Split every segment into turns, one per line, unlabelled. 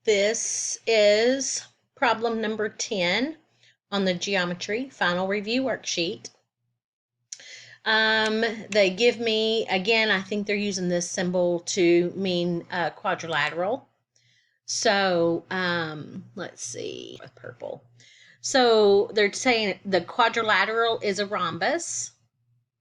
This is problem number 10 on the geometry final review worksheet. They give me, again, I think they're using this symbol to mean quadrilateral. So let's see, purple. So they're saying the quadrilateral is a rhombus.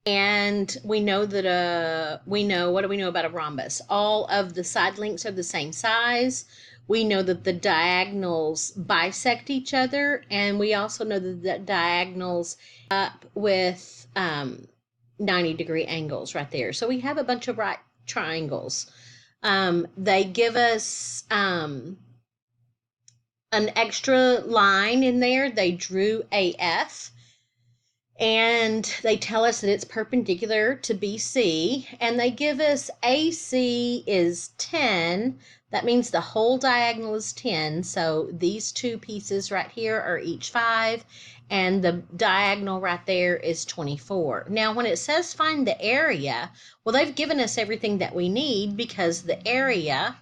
And we know that, what do we know about a rhombus? All of the side lengths are the same size. We know that the diagonals bisect each other. And we also know that the diagonals up with 90-degree angles right there. So we have a bunch of right triangles. They give us an extra line in there. They drew AF. And they tell us that it's perpendicular to BC, and they give us AC is 10. That means the whole diagonal is 10. So these two pieces right here are each 5, and the diagonal right there is 24. Now, when it says find the area, well, they've given us everything that we need, because the area,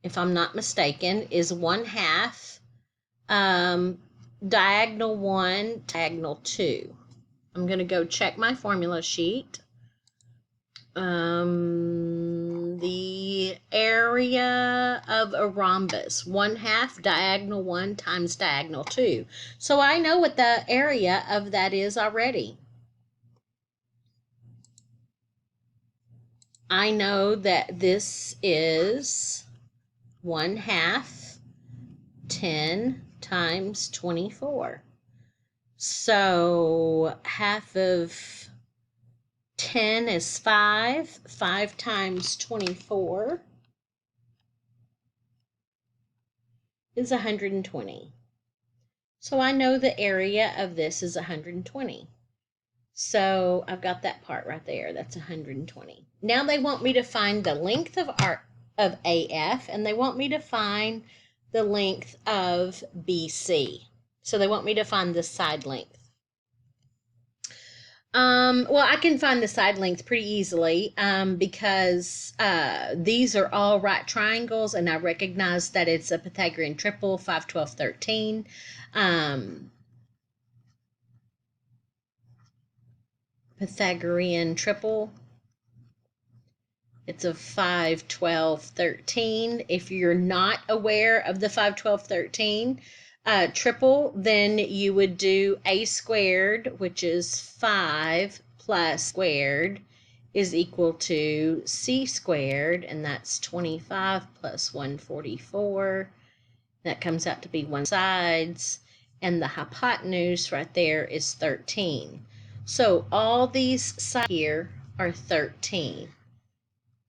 if I'm not mistaken, is 1/2 diagonal 1, diagonal 2. I'm going to go check my formula sheet. The area of a rhombus, 1/2 diagonal 1 times diagonal 2. So I know what the area of that is already. I know that this is 1/2 10 times 24. So half of 10 is 5. 5 times 24 is 120. So I know the area of this is 120. So I've got that part right there. That's 120. Now they want me to find the length of AF, and they want me to find the length of BC. So they want me to find the side length. Well, I can find the side length pretty easily because these are all right triangles, and I recognize that it's a Pythagorean triple, 5, 12, 13. Pythagorean triple. It's a 5, 12, 13. If you're not aware of the 5, 12, 13 triple, then you would do a squared, which is 5 plus squared is equal to c squared, and that's 25 plus 144. That comes out to be 1 sides, and the hypotenuse right there is 13. So all these sides here are 13.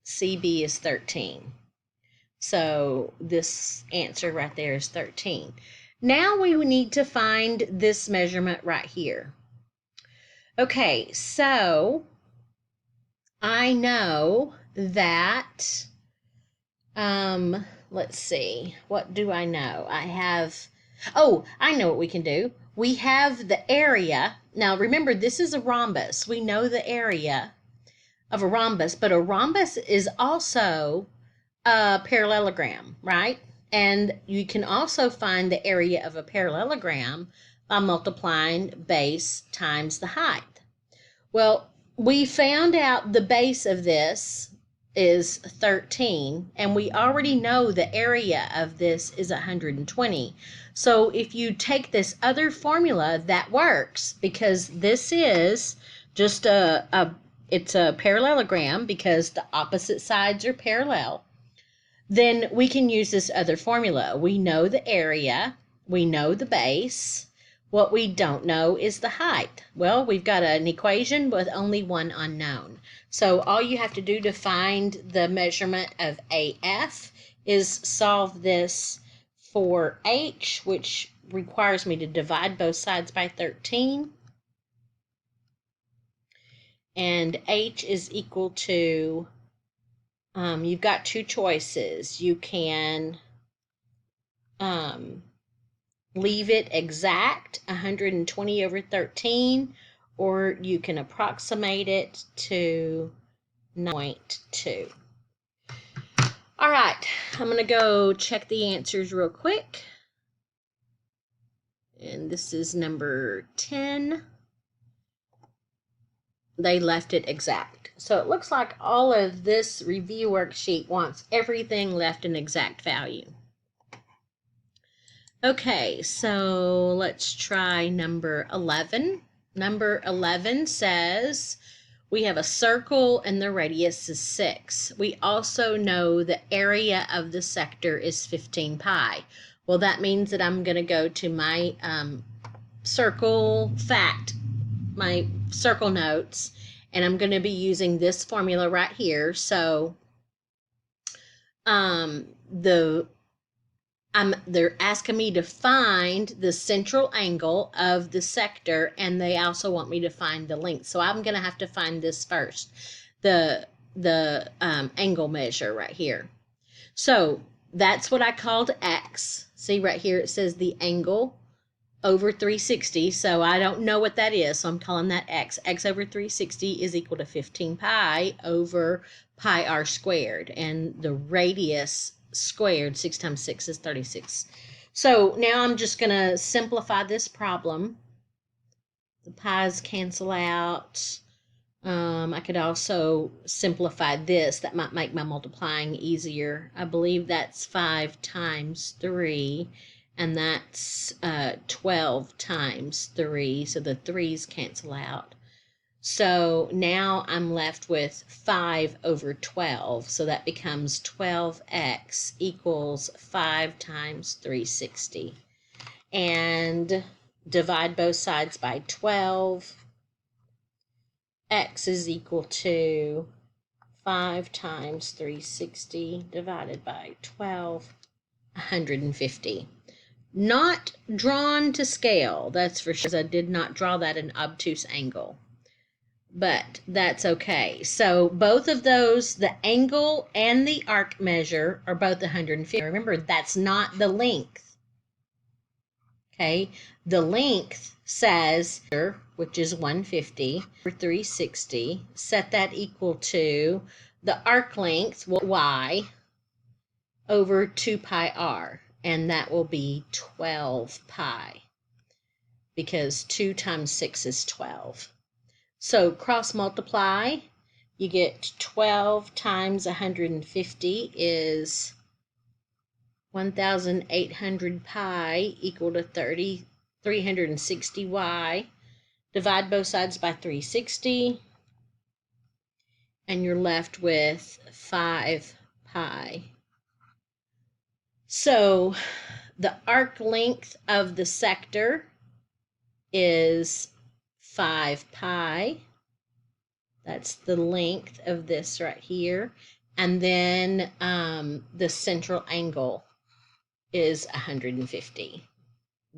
CB is 13. So this answer right there is 13. Now we need to find this measurement right here. Okay, so I know that, let's see, what do I know? I know what we can do. We have the area. Now remember, this is a rhombus. We know the area of a rhombus, but a rhombus is also a parallelogram, right? And you can also find the area of a parallelogram by multiplying base times the height. Well, we found out the base of this is 13, and we already know the area of this is 120. So if you take this other formula, that works, because this is just it's a parallelogram because the opposite sides are parallel. Then we can use this other formula. We know the area, we know the base. What we don't know is the height. Well, we've got an equation with only one unknown. So all you have to do to find the measurement of AF is solve this for H, which requires me to divide both sides by 13. And H is equal to, you've got two choices. You can leave it exact, 120 over 13, or you can approximate it to 9.2. All right, I'm going to go check the answers real quick. And this is number 10. They left it exact. So it looks like all of this review worksheet wants everything left an exact value. Okay, so let's try number 11. Number 11 says we have a circle and the radius is 6. We also know the area of the sector is 15 pi. Well, that means that I'm going to go to my circle fact, my circle notes, and I'm going to be using this formula right here. So they're asking me to find the central angle of the sector, and they also want me to find the length. So I'm going to have to find this first, the angle measure right here. So that's what I called X. See right here, it says the angle over 360. So I don't know what that is, so I'm calling that X. X over 360 is equal to 15 pi over pi r squared, and the radius squared, 6 times 6 is 36. So now I'm just going to simplify this problem. The pi's cancel out. I could also simplify this. That might make my multiplying easier. I believe that's 5 times 3, and that's 12 times 3, so the 3's cancel out. So now I'm left with 5 over 12, so that becomes 12x equals 5 times 360. And divide both sides by 12. X is equal to 5 times 360 divided by 12, 150. Not drawn to scale, that's for sure. I did not draw that an obtuse angle. But that's okay. So both of those, the angle and the arc measure, are both 150. Remember, that's not the length. Okay, the length says, which is 150 for 360, set that equal to the arc length, y, over 2 pi r, and that will be 12 pi, because 2 times 6 is 12. So cross multiply, you get 12 times 150 is 1,800 pi equal to 360y. Divide both sides by 360, and you're left with 5 pi. So the arc length of the sector is 5 pi. That's the length of this right here. And then the central angle is 150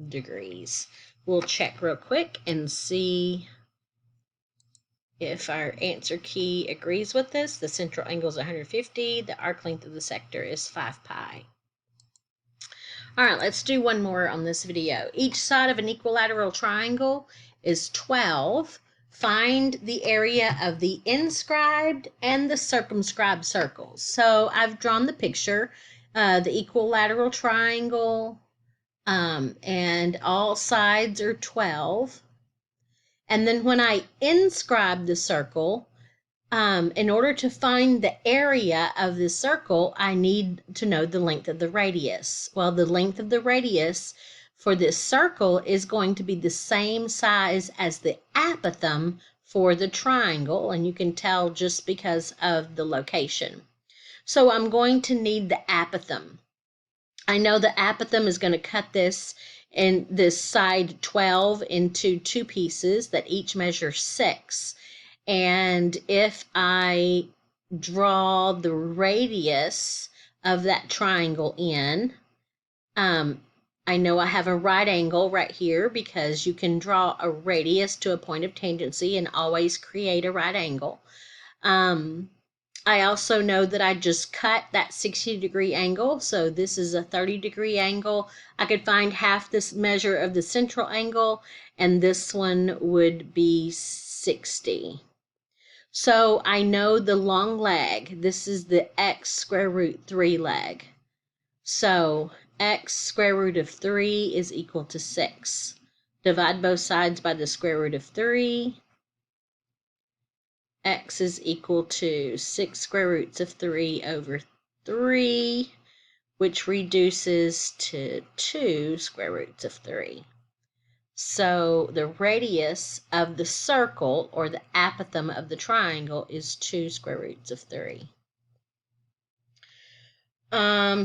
degrees. We'll check real quick and see if our answer key agrees with this. The central angle is 150. The arc length of the sector is 5 pi. All right, let's do one more on this video. Each side of an equilateral triangle is 12. Find the area of the inscribed and the circumscribed circles. So I've drawn the picture, the equilateral triangle, and all sides are 12. And then when I inscribe the circle, in order to find the area of the circle, I need to know the length of the radius. Well, the length of the radius for this circle is going to be the same size as the apothem for the triangle, and you can tell just because of the location. So I'm going to need the apothem. I know the apothem is going to cut this in this side 12 into 2 pieces that each measure 6. And if I draw the radius of that triangle in, I know I have a right angle right here because you can draw a radius to a point of tangency and always create a right angle. I also know that I just cut that 60-degree angle, so this is a 30-degree angle. I could find half this measure of the central angle, and this one would be 60. So I know the long leg. This is the x square root 3 leg. So x square root of 3 is equal to 6. Divide both sides by the square root of 3. X is equal to 6 square roots of 3 over 3, which reduces to 2 square roots of 3. So the radius of the circle, or the apothem of the triangle, is 2 square roots of 3.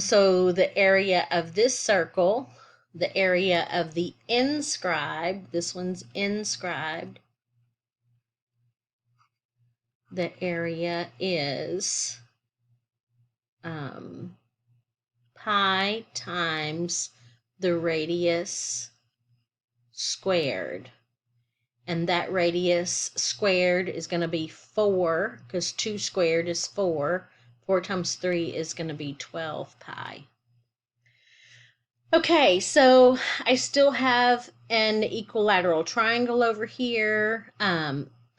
So the area of this circle, the area of the inscribed, this one's inscribed, the area is pi times the radius squared. And that radius squared is going to be 4, because 2 squared is 4. 4 times 3 is going to be 12 pi. Okay, so I still have an equilateral triangle over here.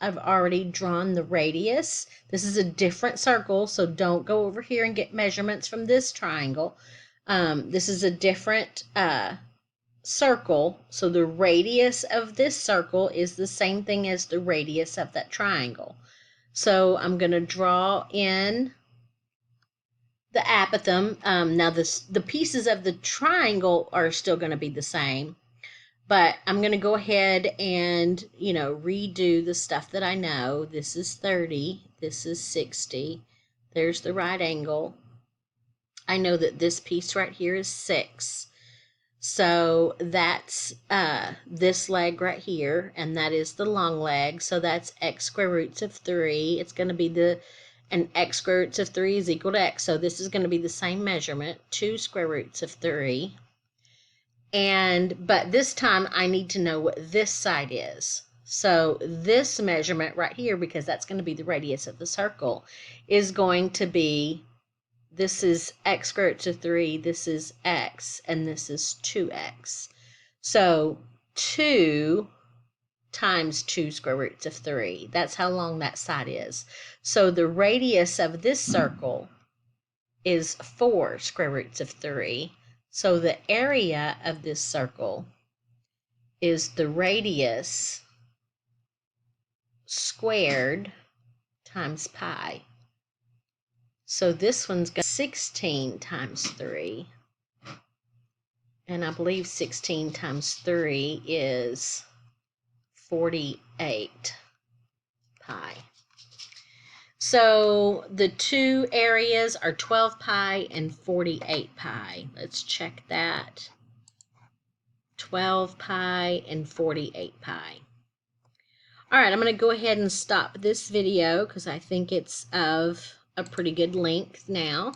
I've already drawn the radius. This is a different circle, so don't go over here and get measurements from this triangle. This is a different circle, so the radius of this circle is the same thing as the radius of that triangle. So I'm going to draw in the apothem. Now the pieces of the triangle are still going to be the same, but I'm going to go ahead and, redo the stuff that I know. This is 30. This is 60. There's the right angle. I know that this piece right here is 6. So that's this leg right here, and that is the long leg. So that's x square roots of 3. It's going to be and x square roots of 3 is equal to x. So this is going to be the same measurement, 2 square roots of 3. But this time I need to know what this side is. So this measurement right here, because that's going to be the radius of the circle, is going to be, this is x squared root of 3, this is x, and this is 2x. So 2 times 2 square roots of 3. That's how long that side is. So the radius of this circle is 4 square roots of 3. So the area of this circle is the radius squared times pi. So this one's got 16 times 3. And I believe 16 times 3 is 48 pi. So the two areas are 12 pi and 48 pi. Let's check that. 12 pi and 48 pi. All right, I'm going to go ahead and stop this video because I think it's of a pretty good length now.